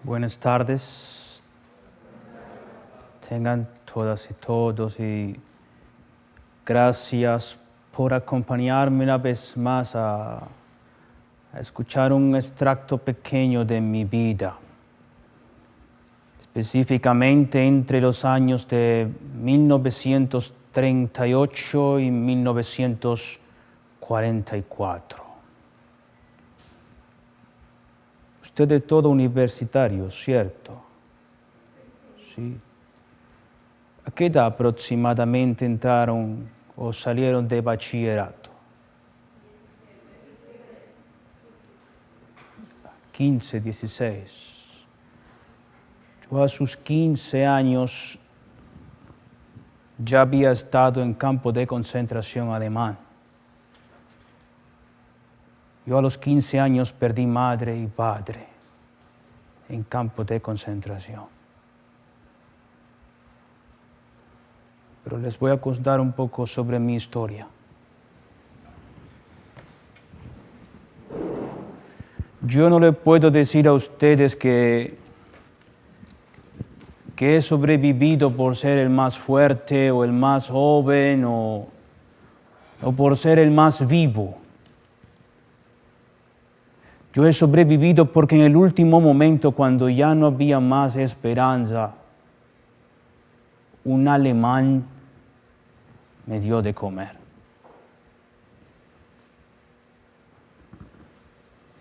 Buenas tardes, tengan todas y todos y gracias por acompañarme una vez más a escuchar un extracto pequeño de mi vida, específicamente entre los años de 1938 y 1944. Usted es todo universitario, ¿cierto? Sí. ¿A qué edad aproximadamente entraron o salieron de bachillerato? 15, 16. Yo a sus 15 años ya había estado en campo de concentración alemán. Yo a los 15 años perdí madre y padre en campo de concentración. Pero les voy a contar un poco sobre mi historia. Yo no le puedo decir a ustedes que he sobrevivido por ser el más fuerte o el más joven o por ser el más vivo. Yo he sobrevivido porque en el último momento, cuando ya no había más esperanza, un alemán me dio de comer.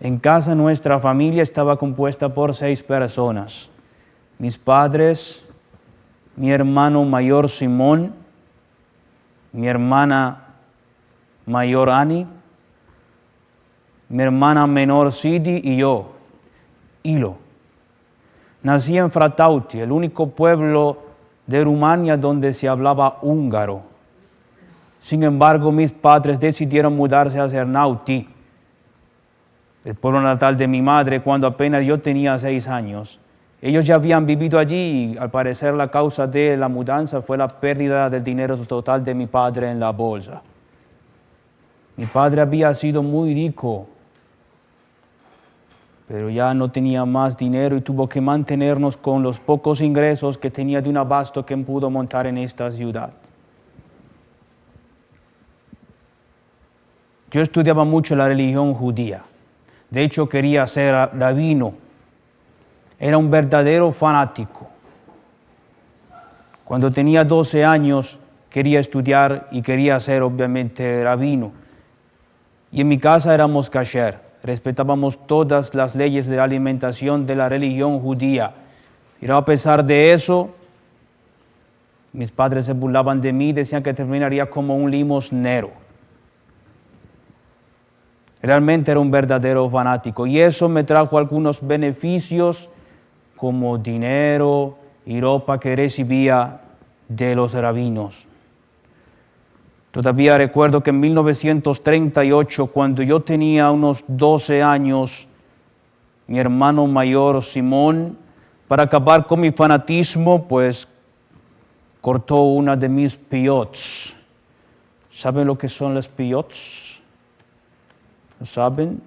En casa nuestra familia estaba compuesta por 6 personas. Mis padres, mi hermano mayor Simón, mi hermana mayor Annie, mi hermana menor Sidi y yo, Ilo. Nací en Fratauti, el único pueblo de Rumania donde se hablaba húngaro. Sin embargo, mis padres decidieron mudarse a Cernauti, el pueblo natal de mi madre, cuando apenas yo tenía 6 años. Ellos ya habían vivido allí y al parecer la causa de la mudanza fue la pérdida del dinero total de mi padre en la bolsa. Mi padre había sido muy rico, pero ya no tenía más dinero y tuvo que mantenernos con los pocos ingresos que tenía de un abasto que pudo montar en esta ciudad. Yo estudiaba mucho la religión judía. De hecho, quería ser rabino. Era un verdadero fanático. Cuando tenía 12 años, quería estudiar y quería ser, obviamente, rabino. Y en mi casa éramos kasher. Respetábamos todas las leyes de alimentación de la religión judía. Pero a pesar de eso, mis padres se burlaban de mí y decían que terminaría como un limosnero. Realmente era un verdadero fanático y eso me trajo algunos beneficios como dinero y ropa que recibía de los rabinos. Todavía recuerdo que en 1938, cuando yo tenía unos 12 años, mi hermano mayor Simón, para acabar con mi fanatismo, pues cortó una de mis peyotes. ¿Saben lo que son las peyotes? ¿Lo saben?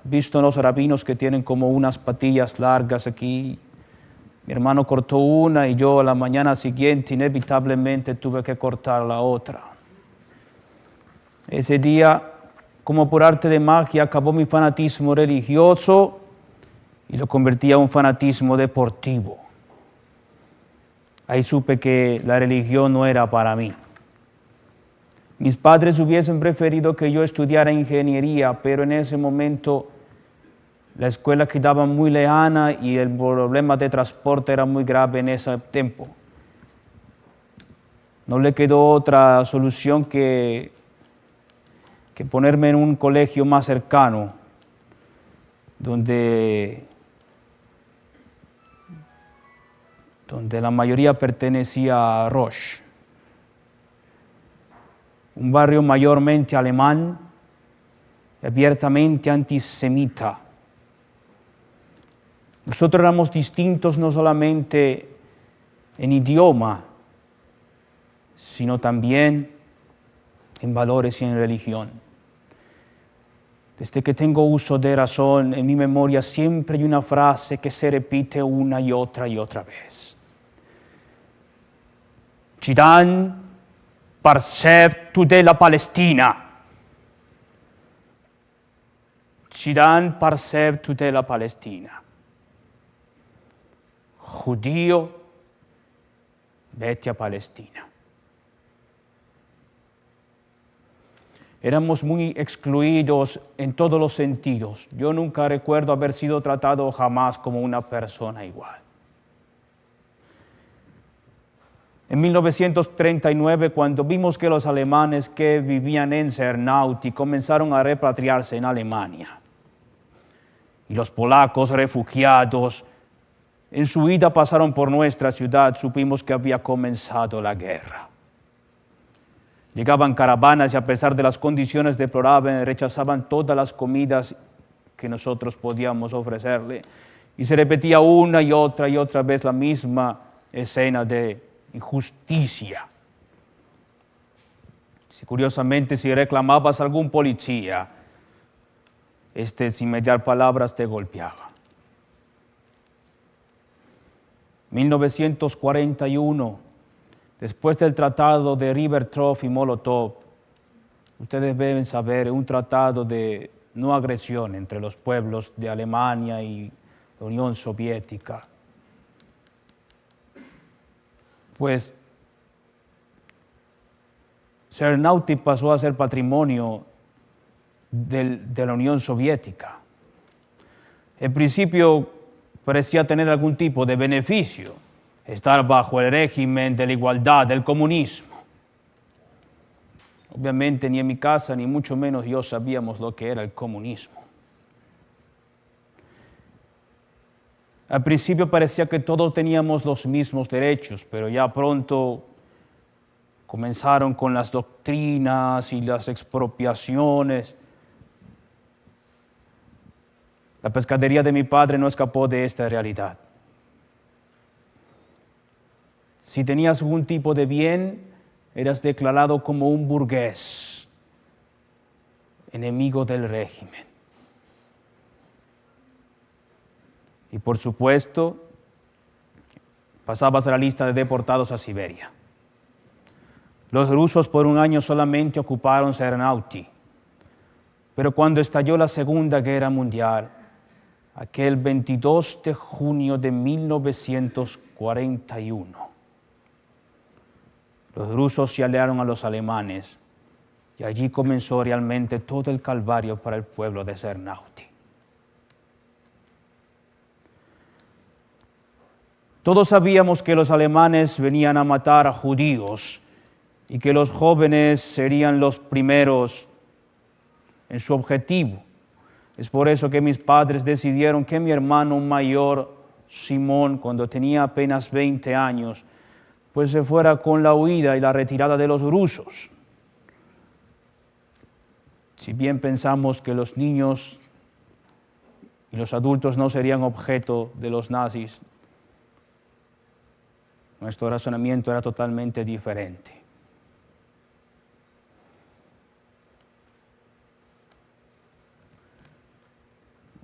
¿Visto los rabinos que tienen como unas patillas largas aquí? Mi hermano cortó una y yo a la mañana siguiente inevitablemente tuve que cortar la otra. Ese día, como por arte de magia, acabó mi fanatismo religioso y lo convertí a un fanatismo deportivo. Ahí supe que la religión no era para mí. Mis padres hubiesen preferido que yo estudiara ingeniería, pero en ese momento la escuela quedaba muy lejana y el problema de transporte era muy grave en ese tiempo. No le quedó otra solución que ponerme en un colegio más cercano, donde la mayoría pertenecía a Roche, un barrio mayormente alemán, abiertamente antisemita. Nosotros éramos distintos no solamente en idioma, sino también en valores y en religión. Desde que tengo uso de razón, en mi memoria siempre hay una frase que se repite una y otra vez. Chirán parsev tutela Palestina. Chirán parsev tutela Palestina. Judío, vete a Palestina. Éramos muy excluidos en todos los sentidos. Yo nunca recuerdo haber sido tratado jamás como una persona igual. En 1939, cuando vimos que los alemanes que vivían en Cernauti comenzaron a repatriarse en Alemania, y los polacos refugiados en su ida pasaron por nuestra ciudad, supimos que había comenzado la guerra. Llegaban caravanas y a pesar de las condiciones deplorables rechazaban todas las comidas que nosotros podíamos ofrecerle. Y se repetía una y otra vez la misma escena de injusticia. Curiosamente, si reclamabas a algún policía, sin mediar palabras te golpeaba. 1941. Después del tratado de Ribbentrop y Molotov, ustedes deben saber, un tratado de no agresión entre los pueblos de Alemania y la Unión Soviética. Pues Cernauti pasó a ser patrimonio de la Unión Soviética. En principio parecía tener algún tipo de beneficio, estar bajo el régimen de la igualdad, del comunismo. Obviamente ni en mi casa, ni mucho menos yo sabíamos lo que era el comunismo. Al principio parecía que todos teníamos los mismos derechos, pero ya pronto comenzaron con las doctrinas y las expropiaciones. La pescadería de mi padre no escapó de esta realidad. Si tenías algún tipo de bien, eras declarado como un burgués, enemigo del régimen. Y por supuesto, pasabas a la lista de deportados a Siberia. Los rusos por un año solamente ocuparon Cernauti, pero cuando estalló la Segunda Guerra Mundial, aquel 22 de junio de 1941, los rusos se aliaron a los alemanes y allí comenzó realmente todo el calvario para el pueblo de Cernauti. Todos sabíamos que los alemanes venían a matar a judíos y que los jóvenes serían los primeros en su objetivo. Es por eso que mis padres decidieron que mi hermano mayor, Simón, cuando tenía apenas 20 años, pues se fuera con la huida y la retirada de los rusos. Si bien pensamos que los niños y los adultos no serían objeto de los nazis, nuestro razonamiento era totalmente diferente.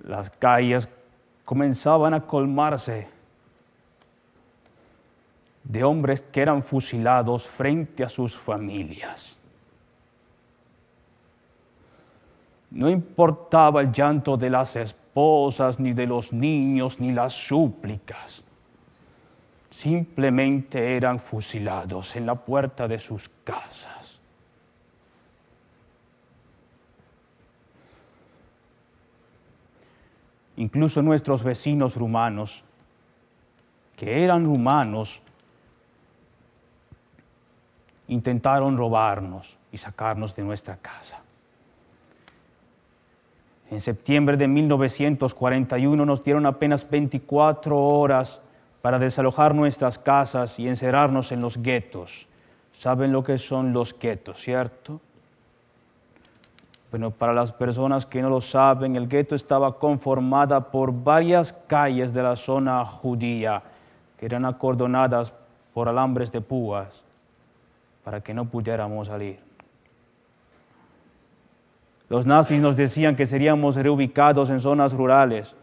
Las calles comenzaban a colmarse de hombres que eran fusilados frente a sus familias. No importaba el llanto de las esposas, ni de los niños, ni las súplicas. Simplemente eran fusilados en la puerta de sus casas. Incluso nuestros vecinos rumanos, que eran rumanos, intentaron robarnos y sacarnos de nuestra casa. En septiembre de 1941 nos dieron apenas 24 horas para desalojar nuestras casas y encerrarnos en los guetos. ¿Saben lo que son los guetos, cierto? Bueno, para las personas que no lo saben, el gueto estaba conformada por varias calles de la zona judía que eran acordonadas por alambres de púas para que no pudiéramos salir. Los nazis nos decían que seríamos reubicados en zonas rurales.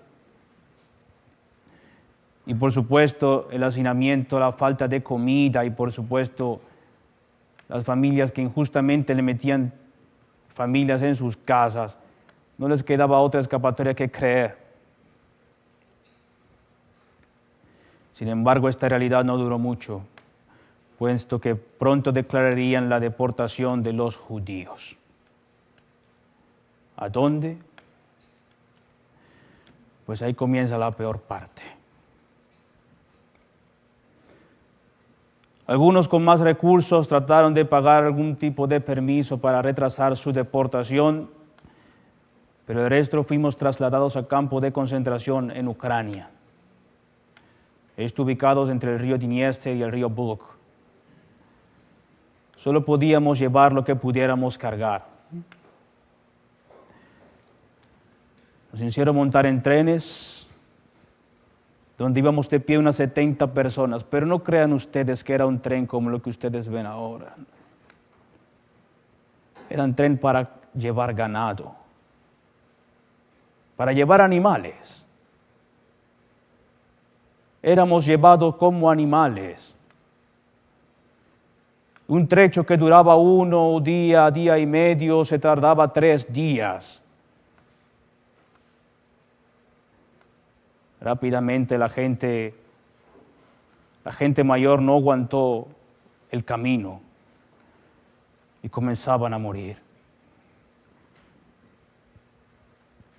Y por supuesto el hacinamiento, la falta de comida y por supuesto las familias que injustamente le metían familias en sus casas. No les quedaba otra escapatoria que creer. Sin embargo, esta realidad no duró mucho, puesto que pronto declararían la deportación de los judíos. ¿A dónde? Pues ahí comienza la peor parte. Algunos con más recursos trataron de pagar algún tipo de permiso para retrasar su deportación, pero el resto fuimos trasladados a campo de concentración en Ucrania. Ubicados entre el río Dniester y el río Bug. Solo podíamos llevar lo que pudiéramos cargar. Nos hicieron montar en trenes donde íbamos de pie unas 70 personas, pero no crean ustedes que era un tren como lo que ustedes ven ahora. Era un tren para llevar ganado, para llevar animales. Éramos llevados como animales. Un trecho que duraba 1 día, día y medio, se tardaba 3 días. Rápidamente la gente mayor no aguantó el camino y comenzaban a morir.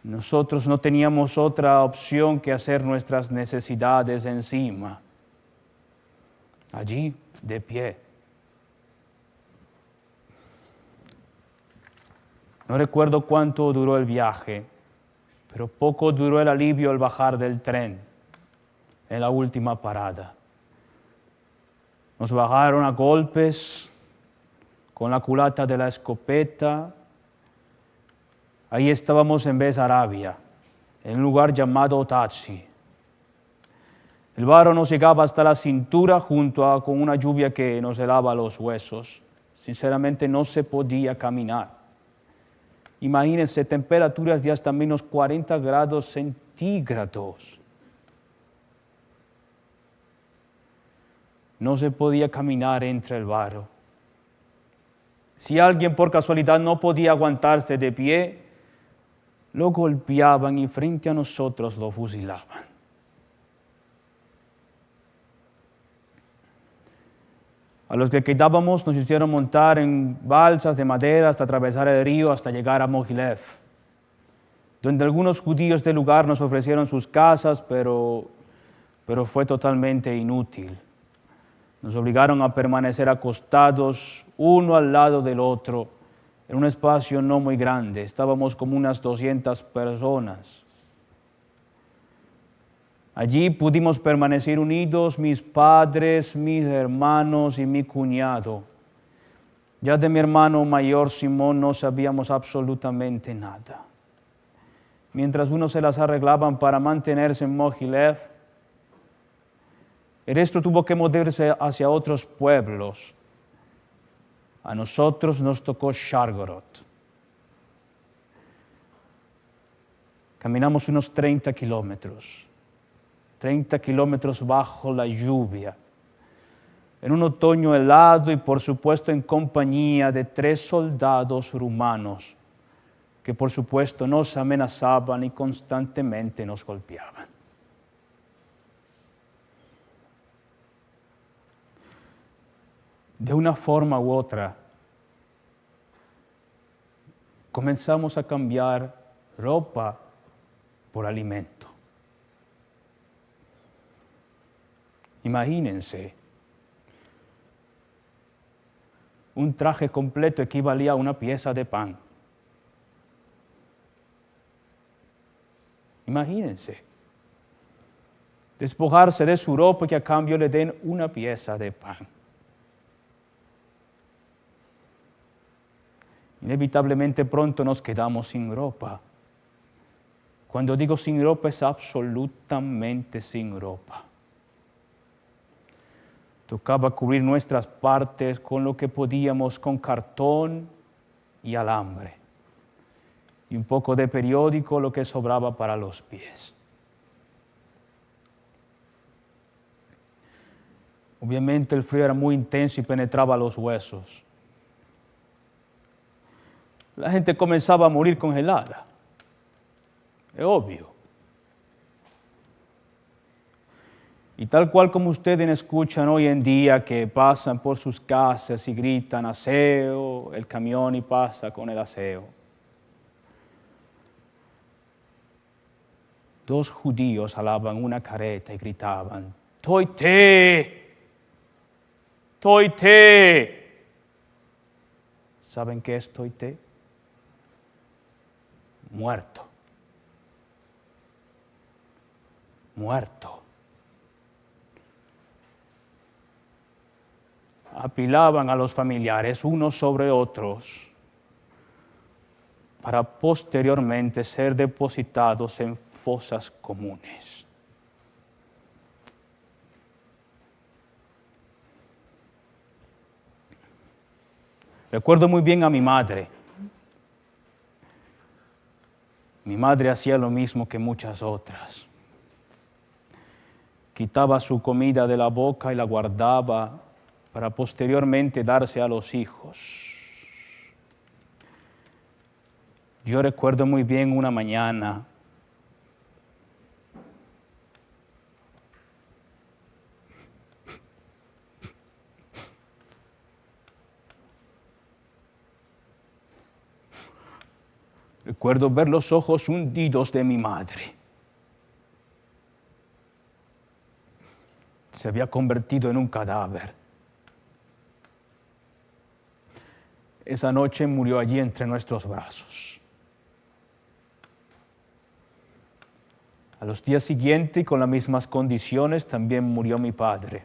Nosotros no teníamos otra opción que hacer nuestras necesidades encima, allí, de pie. No recuerdo cuánto duró el viaje, pero poco duró el alivio al bajar del tren, en la última parada. Nos bajaron a golpes con la culata de la escopeta. Ahí estábamos en Besarabia, en un lugar llamado Otachi. El barro nos llegaba hasta la cintura con una lluvia que nos helaba los huesos. Sinceramente no se podía caminar. Imagínense temperaturas de hasta menos 40 grados centígrados. No se podía caminar entre el barro. Si alguien por casualidad no podía aguantarse de pie, lo golpeaban y frente a nosotros lo fusilaban. A los que quedábamos nos hicieron montar en balsas de madera hasta atravesar el río hasta llegar a Mogilev, donde algunos judíos del lugar nos ofrecieron sus casas, pero fue totalmente inútil. Nos obligaron a permanecer acostados uno al lado del otro en un espacio no muy grande. Estábamos como unas 200 personas. Allí pudimos permanecer unidos, mis padres, mis hermanos y mi cuñado. Ya de mi hermano mayor Simón no sabíamos absolutamente nada. Mientras unos se las arreglaban para mantenerse en Mogilev, el resto tuvo que moverse hacia otros pueblos. A nosotros nos tocó Shargorod. Caminamos unos 30 kilómetros. 30 kilómetros bajo la lluvia, en un otoño helado y por supuesto en compañía de 3 soldados rumanos que por supuesto nos amenazaban y constantemente nos golpeaban. De una forma u otra, comenzamos a cambiar ropa por alimento. Imagínense, un traje completo equivalía a una pieza de pan. Imagínense, despojarse de su ropa y que a cambio le den una pieza de pan. Inevitablemente pronto nos quedamos sin ropa. Cuando digo sin ropa es absolutamente sin ropa. Tocaba cubrir nuestras partes con lo que podíamos, con cartón y alambre. y un poco de periódico, lo que sobraba para los pies. Obviamente el frío era muy intenso y penetraba los huesos. La gente comenzaba a morir congelada. Es obvio. Y tal cual como ustedes escuchan hoy en día que pasan por sus casas y gritan aseo, el camión y pasa con el aseo. 2 judíos alaban una carreta y gritaban, ¡Toite! ¡Toite! ¿Saben qué es toite? Muerto. Muerto. Apilaban a los familiares unos sobre otros para posteriormente ser depositados en fosas comunes. Recuerdo muy bien a mi madre. Mi madre hacía lo mismo que muchas otras. Quitaba su comida de la boca y la guardaba para posteriormente darse a los hijos. Yo recuerdo muy bien una mañana recuerdo ver los ojos hundidos de mi madre. Se había convertido en un cadáver. Esa noche murió allí entre nuestros brazos. A los días siguientes, con las mismas condiciones, también murió mi padre.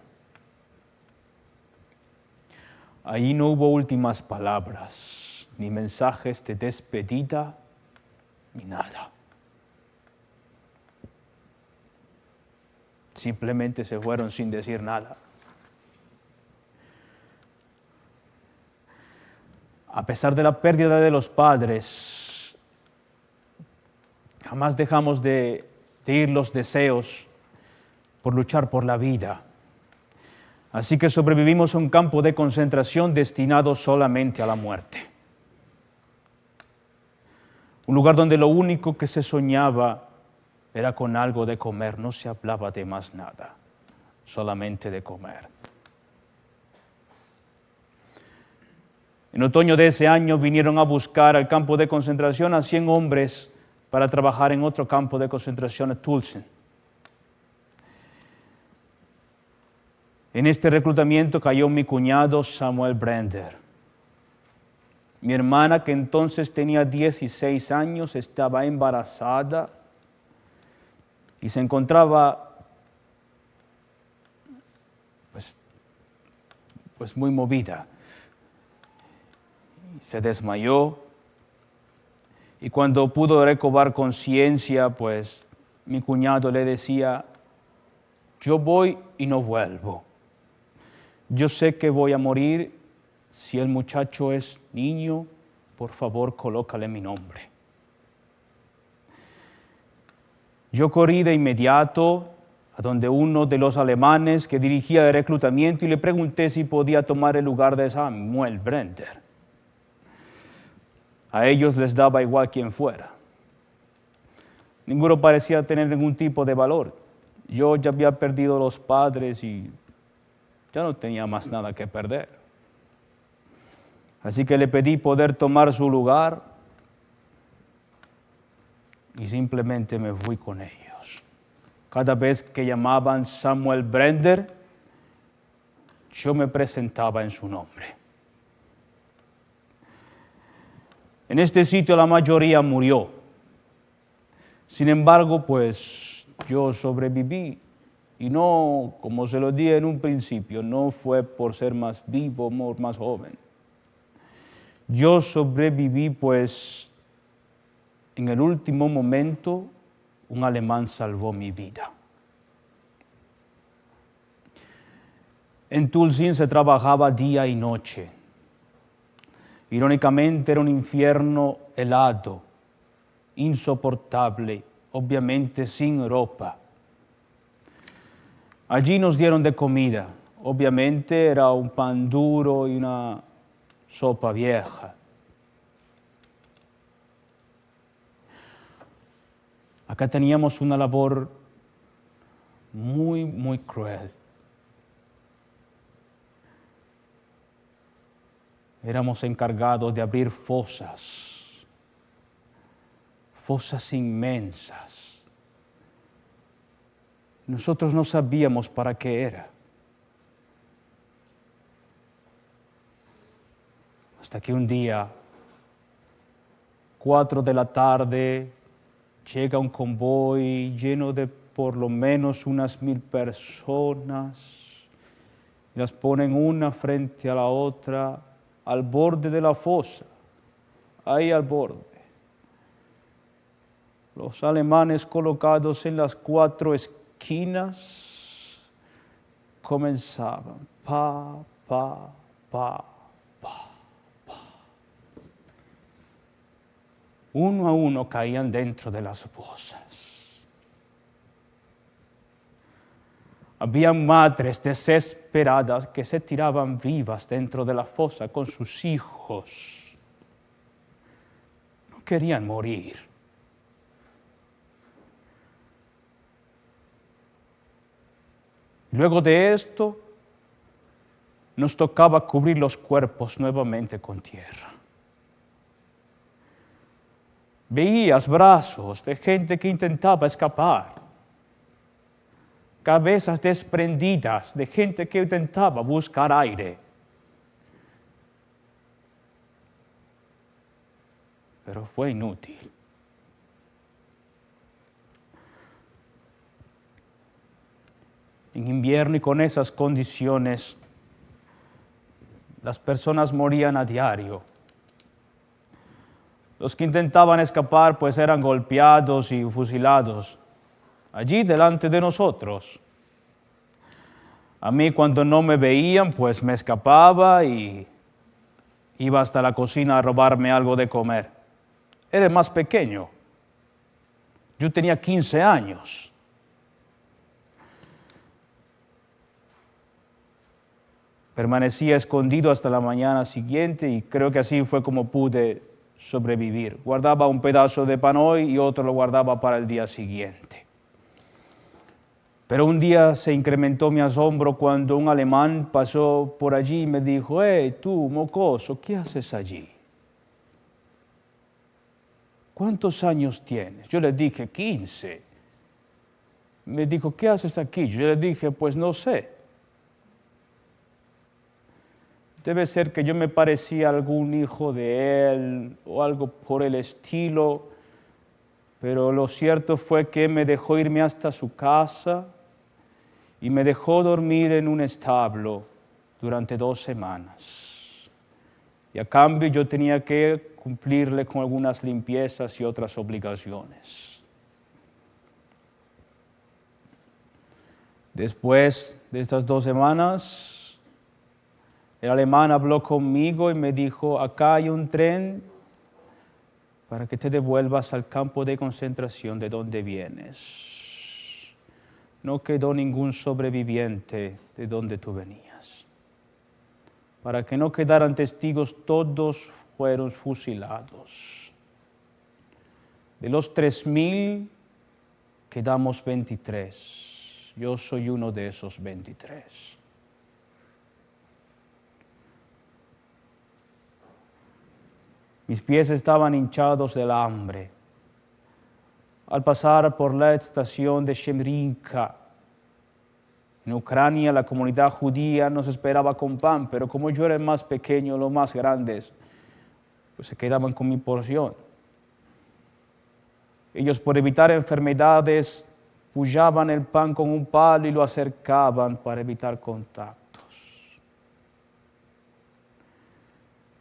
Ahí no hubo últimas palabras, ni mensajes de despedida, ni nada. Simplemente se fueron sin decir nada. A pesar de la pérdida de los padres, jamás dejamos de ir los deseos por luchar por la vida. Así que sobrevivimos a un campo de concentración destinado solamente a la muerte. Un lugar donde lo único que se soñaba era con algo de comer, no se hablaba de más nada, solamente de comer. En otoño de ese año vinieron a buscar al campo de concentración a 100 hombres para trabajar en otro campo de concentración en Tulsa. En este reclutamiento cayó mi cuñado Samuel Brender. Mi hermana, que entonces tenía 16 años, estaba embarazada y se encontraba pues muy movida. Se desmayó y cuando pudo recobrar conciencia, pues mi cuñado le decía, yo voy y no vuelvo. Yo sé que voy a morir. Si el muchacho es niño, por favor, colócale mi nombre. Yo corrí de inmediato a donde uno de los alemanes que dirigía el reclutamiento y le pregunté si podía tomar el lugar de Samuel Brender. A ellos les daba igual quién fuera. Ninguno parecía tener ningún tipo de valor. Yo ya había perdido los padres y ya no tenía más nada que perder. Así que le pedí poder tomar su lugar y simplemente me fui con ellos. Cada vez que llamaban Samuel Brender, yo me presentaba en su nombre. En este sitio la mayoría murió. Sin embargo, pues yo sobreviví. Y no, como se lo dije en un principio, no fue por ser más vivo, más joven. Yo sobreviví, pues en el último momento un alemán salvó mi vida. En Tulsin se trabajaba día y noche. Irónicamente era un infierno helado, insoportable, obviamente sin ropa. Allí nos dieron de comida, obviamente era un pan duro y una sopa vieja. Acá teníamos una labor muy, muy cruel. Éramos encargados de abrir fosas inmensas. Nosotros no sabíamos para qué era. Hasta que un día, 4 de la tarde, llega un convoy lleno de por lo menos unas 1000 personas y las ponen una frente a la otra al borde de la fosa, ahí al borde. Los alemanes colocados en las 4 esquinas comenzaban pa, pa, pa, pa, pa. Uno a uno caían dentro de las fosas. Habían madres desesperadas que se tiraban vivas dentro de la fosa con sus hijos. No querían morir. Luego de esto, nos tocaba cubrir los cuerpos nuevamente con tierra. Veías brazos de gente que intentaba escapar, cabezas desprendidas de gente que intentaba buscar aire. Pero fue inútil. En invierno y con esas condiciones, las personas morían a diario. Los que intentaban escapar pues eran golpeados y fusilados allí delante de nosotros. A mí cuando no me veían pues me escapaba y iba hasta la cocina a robarme algo de comer. Era el más pequeño. Yo tenía 15 años. Permanecía escondido hasta la mañana siguiente y creo que así fue como pude sobrevivir. Guardaba un pedazo de pan hoy y otro lo guardaba para el día siguiente. Pero un día se incrementó mi asombro cuando un alemán pasó por allí y me dijo: «Hey, tú, mocoso, ¿qué haces allí? ¿Cuántos años tienes?» Yo le dije 15. Me dijo: «¿Qué haces aquí?» Yo le dije: «Pues no sé. Debe ser que yo me parecía a algún hijo de él o algo por el estilo, pero lo cierto fue que me dejó irme hasta su casa y me dejó dormir en un establo durante 2 semanas. Y a cambio yo tenía que cumplirle con algunas limpiezas y otras obligaciones. Después de estas 2 semanas, el alemán habló conmigo y me dijo: «Acá hay un tren para que te devuelvas al campo de concentración de donde vienes. No quedó ningún sobreviviente de donde tú venías. Para que no quedaran testigos, todos fueron fusilados. De los 3000 quedamos 23. Yo soy uno de esos 23. Mis pies estaban hinchados del hambre. Al pasar por la estación de Shemrinka, en Ucrania, la comunidad judía nos esperaba con pan, pero como yo era el más pequeño, los más grandes, pues se quedaban con mi porción. Ellos, por evitar enfermedades, pullaban el pan con un palo y lo acercaban para evitar contactos.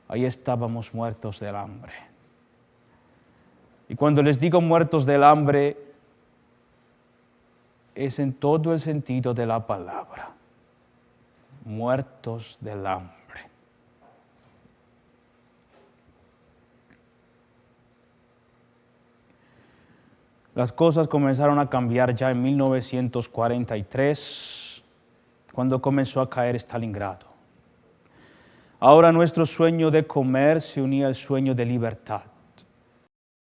Ahí estábamos muertos del hambre. Y cuando les digo muertos del hambre, es en todo el sentido de la palabra. Muertos del hambre. Las cosas comenzaron a cambiar ya en 1943, cuando comenzó a caer Stalingrado. Ahora nuestro sueño de comer se unía al sueño de libertad.